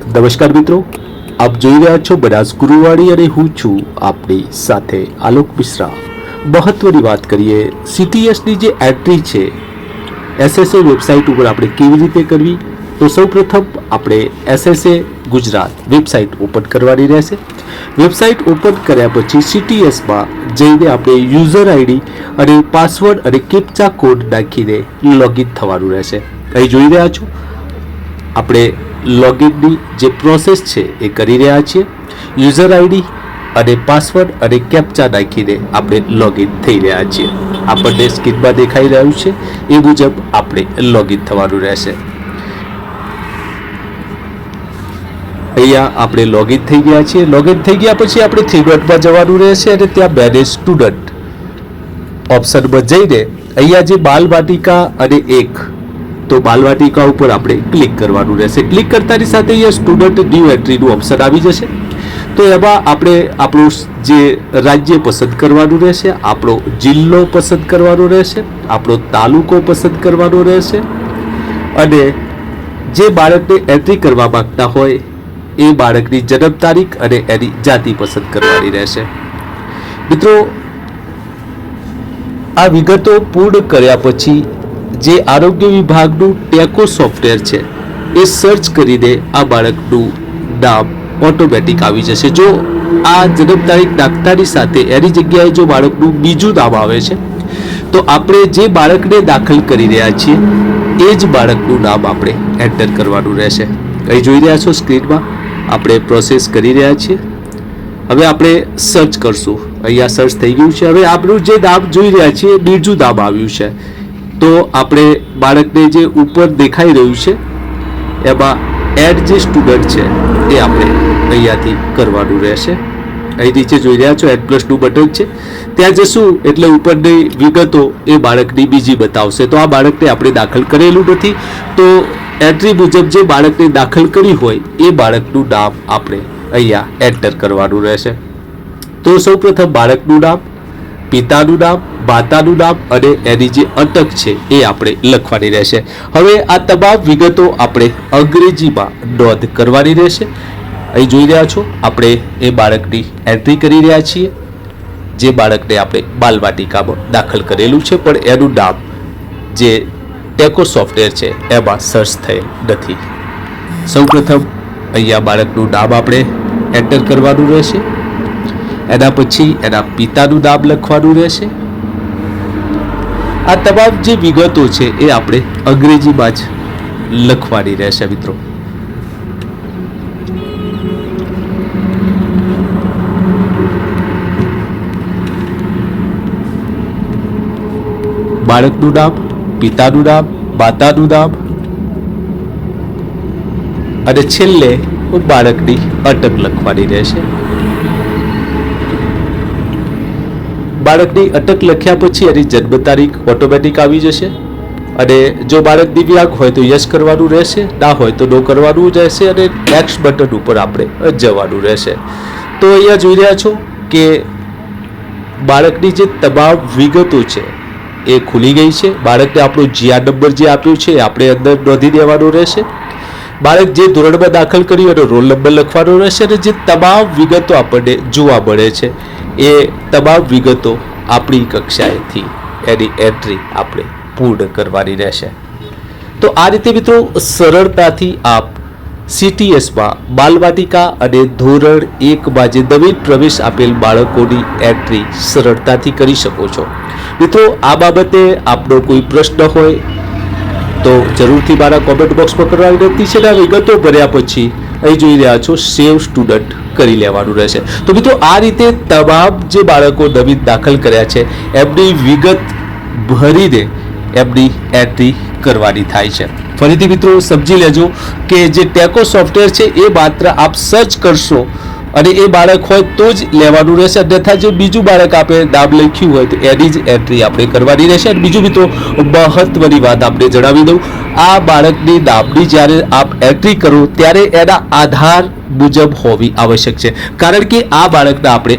નમસ્કાર મિત્રો, આપ જોઈ રહ્યા છો બનાસ ગુરુવાણી અને હું છું આપની સાથે આલોક મિશ્રા। મહત્વની વાત કરીએ, સીટીએસની જે એન્ટ્રી છે એસએસએ વેબસાઇટ ઉપર આપણે કેવી રીતે કરવી, તો સૌપ્રથમ આપણે એસએસએ ગુજરાત વેબસાઇટ ઓપન કરવાની રહેશે। વેબસાઇટ ઓપન કર્યા પછી સીટીએસમાં જઈને આપણે યુઝર આઈડી અને પાસવર્ડ અને કેપ્ચા કોડ નાખીને લોગિન થવાનું રહેશે। અહીં જોઈ રહ્યા છો આપણે લોગિનની જે પ્રોસેસ છે એ કરી રહ્યા છીએ। યુઝર આઈડી અને પાસવર્ડ અને કેપ્ચા નાખીને આપણે લોગિન થઈ રહ્યા છીએ। આપણને સ્ક્રીનમાં દેખાઈ રહ્યું છે એ મુજબ આપણે લોગિન થવાનું રહેશે। અહીંયા આપણે લોગિન થઈ ગયા છીએ। લોગિન થઈ ગયા પછી આપણે થ્રી ડોટમાં જવાનું રહેશે અને ત્યાં મેનેજ સ્ટુડન્ટ ઓપ્શનમાં જઈને અહીંયા જે બાલ વાટિકા અને એક તો બાલ વાટિકા ઉપર આપણે ક્લિક કરવાનું રહેશે। ક્લિક કરતાની સાથે અહીંયા સ્ટુડન્ટ ન્યૂ એન્ટ્રીનું ઓપ્શન આવી જશે। તો એમાં આપણે આપણું જે રાજ્ય પસંદ કરવાનું રહેશે, આપણો જિલ્લો પસંદ કરવાનો રહેશે, આપણો તાલુકો પસંદ કરવાનો રહેશે અને જે બાળકને એન્ટ્રી કરવા માંગતા હોય એ બાળકની જન્મ તારીખ અને એની જાતિ પસંદ કરવાની રહેશે। મિત્રો, આ વિગતો પૂર્ણ કર્યા પછી જે આરોગ્ય વિભાગનું ટેકો સોફ્ટવેર છે એ સર્ચ કરીને આ બાળકનું નામ ઓટોમેટિક આવી જશે। જો આ જન્મ તારીખ નાખતાની સાથે એની જગ્યાએ જો બાળકનું બીજું નામ આવે છે તો આપણે જે બાળકને દાખલ કરી રહ્યા છીએ એ જ બાળકનું નામ આપણે એન્ટર કરવાનું રહેશે। અહીં જોઈ રહ્યા છો સ્ક્રીનમાં આપણે પ્રોસેસ કરી રહ્યા છીએ। હવે આપણે સર્ચ કરશું। અહીંયા સર્ચ થઈ ગયું છે। હવે આપણું જે નામ જોઈ રહ્યા છીએ એ બીજું નામ આવ્યું છે તો આપણે બાળકને જે ઉપર દેખાઈ રહ્યું છે એમાં એડ જે સ્ટુડન્ટ છે એ આપણે અહીંયાથી કરવાનું રહેશે। અહીં નીચે જોઈ રહ્યા છો એડ+નું બટન છે, ત્યાં જશું એટલે ઉપરની વિગતો એ બાળકની બીજી બતાવશે। તો આ બાળકને આપણે દાખલ કરેલું નથી તો એન્ટ્રી મુજબ જે બાળકને દાખલ કરી હોય એ બાળકનું નામ આપણે અહીંયા એન્ટર કરવાનું રહેશે। તો સૌપ્રથમ બાળકનું નામ, પિતાનું નામ, માતાનું નામ અને એની જે અટક છે એ આપણે લખવાની રહેશે। હવે આ તમામ વિગતો આપણે અંગ્રેજીમાં નોંધ કરવાની રહેશે। અહીં જોઈ રહ્યા છો આપણે એ બાળકની એન્ટ્રી કરી રહ્યા છીએ જે બાળકને આપણે બાલવાટિકામાં દાખલ કરેલું છે પણ એનું નામ જે ટેકો સોફ્ટવેર છે એમાં સર્ચ થયેલ નથી। સૌપ્રથમ અહીંયા બાળકનું નામ આપણે એન્ટર કરવાનું રહેશે, એના પછી એના પિતાનું નામ લખવાનું રહેશે। આ તમામ જે વિગતો છે એ આપણે અંગ્રેજીમાં જ લખવાની રહેશે। મિત્રો, બાળકનું નામ, પિતાનું નામ, માતાનું નામ અને છેલ્લે બાળકની અટક લખવાની રહેશે। બાળકની અટક લખ્યા પછી એની જન્મ તારીખ ઓટોમેટિક આવી જશે અને જો બાળક દિવ્યાંગ હોય તો યસ કરવાનું રહેશે, ના હોય તો નો કરવાનું રહેશે અને નેક્સ્ટ બટન ઉપર આપણે જવાનું રહેશે। તો અહીંયા જોઈ રહ્યા છો કે બાળકની જે તમામ વિગતો છે એ ખુલી ગઈ છે। બાળકને આપણો જીઆર નંબર જે આપ્યો છે એ આપણે અંદર નોંધી દેવાનો રહેશે। બાળક જે ધોરણમાં દાખલ કર્યું એનો રોલ નંબર લખવાનો રહેશે અને જે તમામ વિગતો આપણને જોવા મળે છે એ તમામ વિગતો આપણી કક્ષાએથી એની એન્ટ્રી આપણે પૂર્ણ કરવાની રહેશે। તો આ રીતે મિત્રો સરળતાથી આપ સીટીએસમાં બાલવાટિકા અને ધોરણ 1માં જે નવીન પ્રવેશ આપેલ બાળકોની એન્ટ્રી સરળતાથી કરી શકો છો। મિત્રો, આ બાબતે આપનો કોઈ પ્રશ્ન હોય તો જરૂરથી મારા કોમેન્ટ બોક્સમાં કરવાની વિનંતી છે અને વિગતો ભર્યા પછી અહીં જોઈ રહ્યા છો સેવ સ્ટુડન્ટ કરી લેવાનું રહેશે। તો મિત્રો, આ રીતે તમામ જે બાળકો નવીન દાખલ કર્યા છે એમની વિગત ભરીને એમની એન્ટ્રી કરવાની થાય છે। ફરીથી મિત્રો સમજી લેજો કે જે ટેકો સોફ્ટવેર છે એ માત્ર આપ સર્ચ કરશો અને એ બાળક હોય તો જ લેવાનું રહેશે, અન્યથા જે બીજું બાળક આપણે નામ લખ્યું હોય તો એની જ એન્ટ્રી આપણે કરવાની રહેશે। અને બીજું મિત્રો મહત્વની વાત આપણે જણાવી દઉં, આ બાળકની નામની જ્યારે આપ એન્ટ્રી કરો ત્યારે એના આધાર મુજબ હોવી આવશ્યક છે, કારણ કે આ બાળકના આપણે